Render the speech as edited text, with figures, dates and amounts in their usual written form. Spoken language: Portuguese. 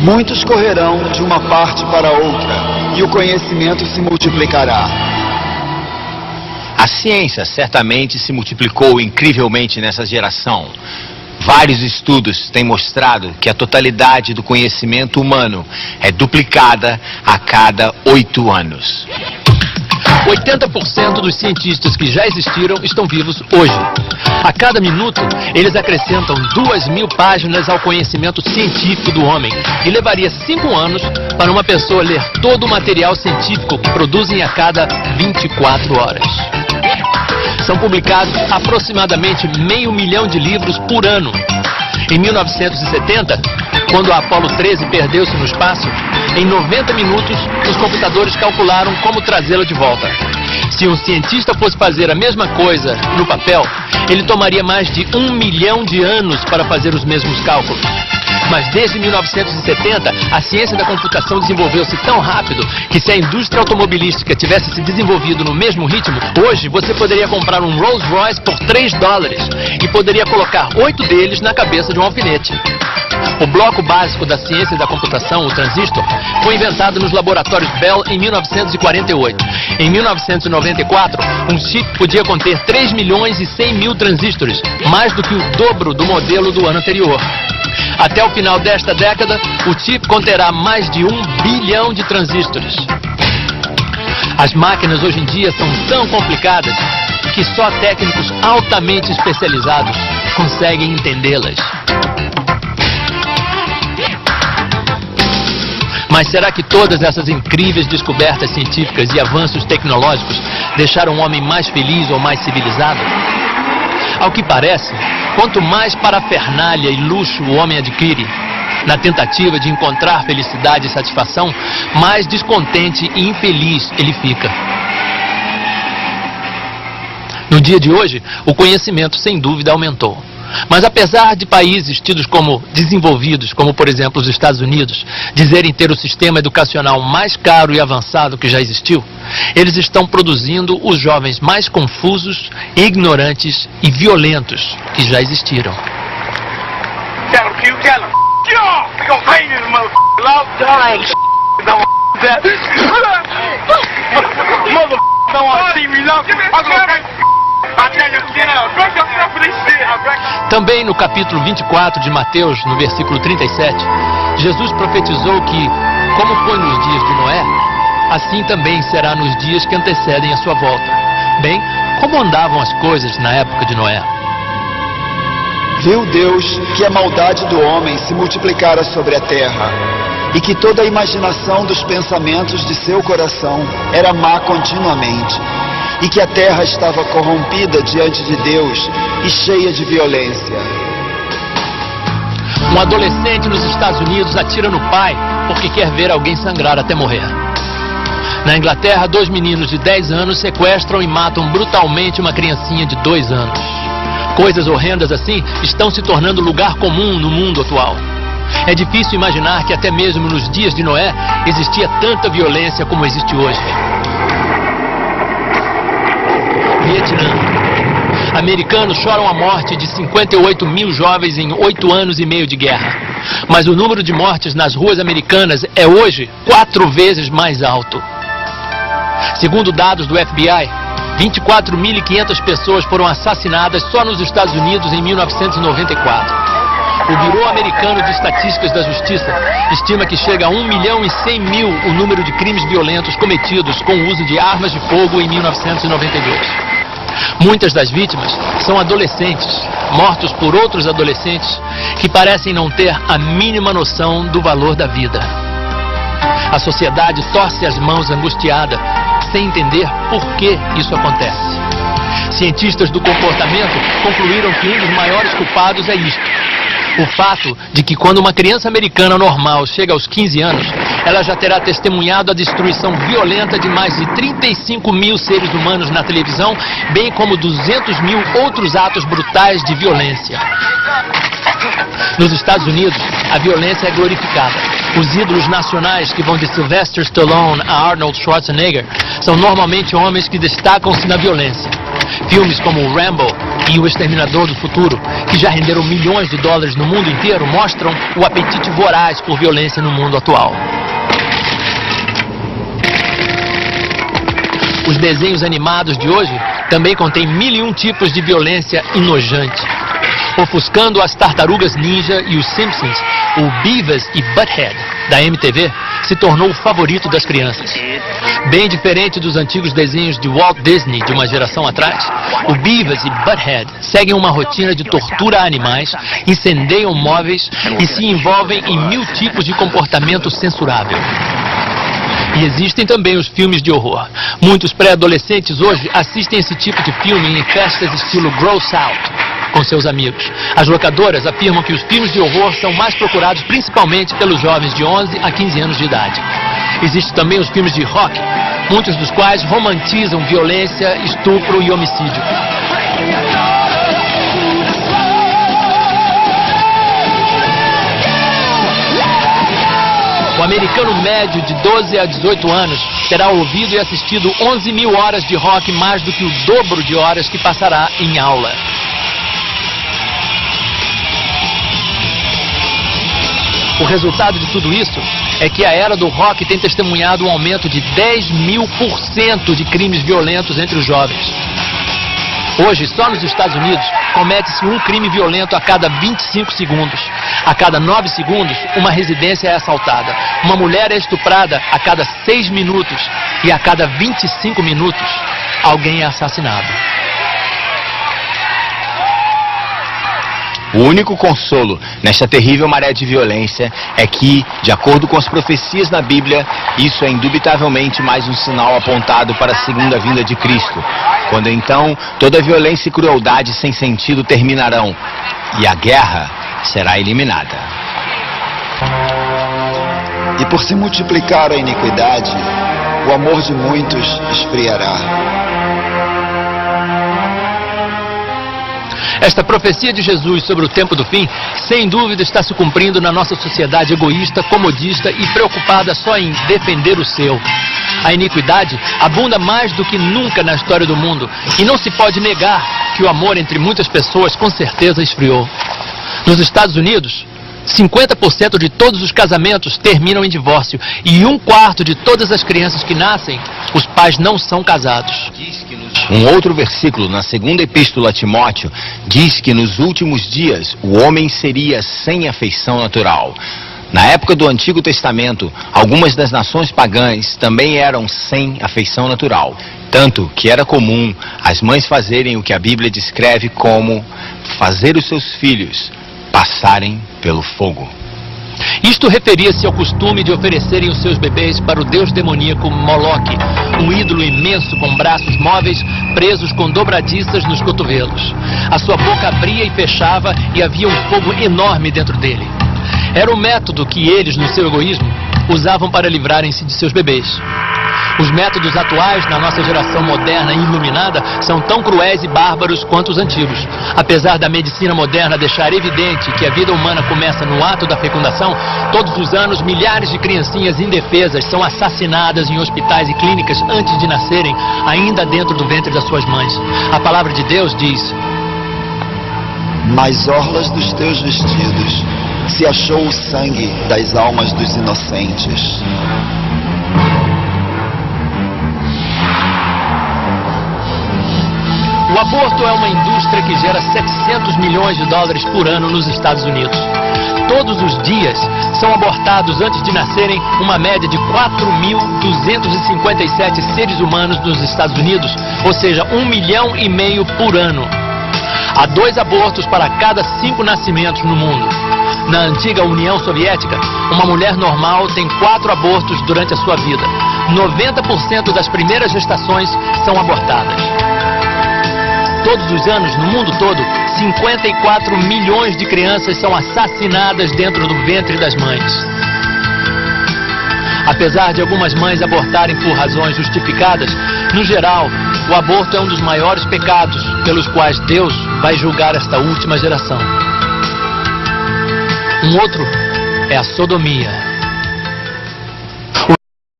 Muitos correrão de uma parte para outra, e o conhecimento se multiplicará. A ciência certamente se multiplicou incrivelmente nessa geração. Vários estudos têm mostrado que a totalidade do conhecimento humano é duplicada a cada 8 anos. 80% dos cientistas que já existiram estão vivos hoje. A cada minuto, eles acrescentam 2.000 páginas ao conhecimento científico do homem, e levaria 5 anos para uma pessoa ler todo o material científico que produzem a cada 24 horas. São publicados aproximadamente 500 mil de livros por ano. Em 1970, quando a Apollo 13 perdeu-se no espaço, em 90 minutos, os computadores calcularam como trazê-la de volta. Se um cientista fosse fazer a mesma coisa no papel, ele tomaria mais de 1 milhão de anos para fazer os mesmos cálculos. Mas desde 1970, a ciência da computação desenvolveu-se tão rápido que se a indústria automobilística tivesse se desenvolvido no mesmo ritmo, hoje você poderia comprar um Rolls Royce por $3 e poderia colocar 8 deles na cabeça de um alfinete. O bloco básico da ciência da computação, o transistor, foi inventado nos laboratórios Bell em 1948. Em 1994, um chip podia conter 3 milhões e 100 mil transistores, mais do que o dobro do modelo do ano anterior. Até o final desta década, o chip conterá mais de 1 bilhão de transistores. As máquinas hoje em dia são tão complicadas que só técnicos altamente especializados conseguem entendê-las. Mas será que todas essas incríveis descobertas científicas e avanços tecnológicos deixaram o homem mais feliz ou mais civilizado? Ao que parece, quanto mais parafernália e luxo o homem adquire, na tentativa de encontrar felicidade e satisfação, mais descontente e infeliz ele fica. No dia de hoje, o conhecimento sem dúvida aumentou. Mas apesar de países tidos como desenvolvidos, como por exemplo os Estados Unidos, dizerem ter o sistema educacional mais caro e avançado que já existiu, eles estão produzindo os jovens mais confusos, ignorantes e violentos que já existiram. Também no capítulo 24 de Mateus, no versículo 37, Jesus profetizou que, como foi nos dias de Noé, assim também será nos dias que antecedem a sua volta. Bem, como andavam as coisas na época de Noé? Viu Deus que a maldade do homem se multiplicara sobre a terra, e que toda a imaginação dos pensamentos de seu coração era má continuamente, e que a terra estava corrompida diante de Deus e cheia de violência. Um adolescente nos Estados Unidos atira no pai porque quer ver alguém sangrar até morrer. Na Inglaterra, 2 meninos de 10 anos sequestram e matam brutalmente uma criancinha de 2 anos. Coisas horrendas assim estão se tornando lugar comum no mundo atual. É difícil imaginar que até mesmo nos dias de Noé existia tanta violência como existe hoje. Vietnã. Americanos choram a morte de 58 mil jovens em 8 anos e meio de guerra. Mas o número de mortes nas ruas americanas é hoje 4 vezes mais alto. Segundo dados do FBI, 24.500 pessoas foram assassinadas só nos Estados Unidos em 1994. O Bureau Americano de Estatísticas da Justiça estima que chega a 1 milhão e 100 mil o número de crimes violentos cometidos com o uso de armas de fogo em 1992. Muitas das vítimas são adolescentes, mortos por outros adolescentes que parecem não ter a mínima noção do valor da vida. A sociedade torce as mãos angustiada, sem entender por que isso acontece. Cientistas do comportamento concluíram que um dos maiores culpados é isto: o fato de que quando uma criança americana normal chega aos 15 anos, ela já terá testemunhado a destruição violenta de mais de 35 mil seres humanos na televisão, bem como 200 mil outros atos brutais de violência. Nos Estados Unidos, a violência é glorificada. Os ídolos nacionais que vão de Sylvester Stallone a Arnold Schwarzenegger são normalmente homens que destacam-se na violência. Filmes como Rambo, e O Exterminador do Futuro, que já renderam milhões de dólares no mundo inteiro, mostram o apetite voraz por violência no mundo atual. Os desenhos animados de hoje também contêm 1001 tipos de violência enojante. Ofuscando as Tartarugas Ninja e os Simpsons, o Beavis e Butthead, da MTV, se tornou o favorito das crianças. Bem diferente dos antigos desenhos de Walt Disney de uma geração atrás, o Beavis e Butthead seguem uma rotina de tortura a animais, incendeiam móveis e se envolvem em 1000 tipos de comportamento censurável. E existem também os filmes de horror. Muitos pré-adolescentes hoje assistem esse tipo de filme em festas estilo Gross Out com seus amigos. As locadoras afirmam que os filmes de horror são mais procurados principalmente pelos jovens de 11 a 15 anos de idade. Existem também os filmes de rock, muitos dos quais romantizam violência, estupro e homicídio. O americano médio de 12 a 18 anos terá ouvido e assistido 11.000 horas de rock, mais do que o dobro de horas que passará em aula. O resultado de tudo isso é que a era do rock tem testemunhado um aumento de 10.000% de crimes violentos entre os jovens. Hoje, só nos Estados Unidos, comete-se um crime violento a cada 25 segundos. A cada 9 segundos, uma residência é assaltada. Uma mulher é estuprada a cada 6 minutos. E a cada 25 minutos, alguém é assassinado. O único consolo nesta terrível maré de violência é que, de acordo com as profecias na Bíblia, isso é indubitavelmente mais um sinal apontado para a segunda vinda de Cristo, quando então toda violência e crueldade sem sentido terminarão e a guerra será eliminada. E por se multiplicar a iniquidade, o amor de muitos esfriará. Esta profecia de Jesus sobre o tempo do fim, sem dúvida está se cumprindo na nossa sociedade egoísta, comodista e preocupada só em defender o seu. A iniquidade abunda mais do que nunca na história do mundo e não se pode negar que o amor entre muitas pessoas com certeza esfriou. Nos Estados Unidos, 50% de todos os casamentos terminam em divórcio e 1/4 de todas as crianças que nascem, os pais não são casados. Um outro versículo na segunda epístola a Timóteo diz que nos últimos dias o homem seria sem afeição natural. Na época do Antigo Testamento, algumas das nações pagãs também eram sem afeição natural. Tanto que era comum as mães fazerem o que a Bíblia descreve como fazer os seus filhos passarem pelo fogo. Isto referia-se ao costume de oferecerem os seus bebês para o deus demoníaco Moloque, um ídolo imenso com braços móveis presos com dobradiças nos cotovelos. A sua boca abria e fechava e havia um fogo enorme dentro dele. Era o método que eles, no seu egoísmo, usavam para livrarem-se de seus bebês. Os métodos atuais, na nossa geração moderna e iluminada, são tão cruéis e bárbaros quanto os antigos. Apesar da medicina moderna deixar evidente que a vida humana começa no ato da fecundação, todos os anos milhares de criancinhas indefesas são assassinadas em hospitais e clínicas antes de nascerem, ainda dentro do ventre das suas mães. A palavra de Deus diz: nas orlas dos teus vestidos se achou o sangue das almas dos inocentes. O aborto é uma indústria que gera 700 milhões de dólares por ano nos Estados Unidos. Todos os dias são abortados antes de nascerem uma média de 4.257 seres humanos nos Estados Unidos, ou seja, 1,5 milhão por ano. Há 2 abortos para cada 5 nascimentos no mundo. Na antiga União Soviética, uma mulher normal tem 4 abortos durante a sua vida. 90% das primeiras gestações são abortadas. Todos os anos, no mundo todo, 54 milhões de crianças são assassinadas dentro do ventre das mães. Apesar de algumas mães abortarem por razões justificadas, no geral, o aborto é um dos maiores pecados pelos quais Deus vai julgar esta última geração. Um outro é a sodomia.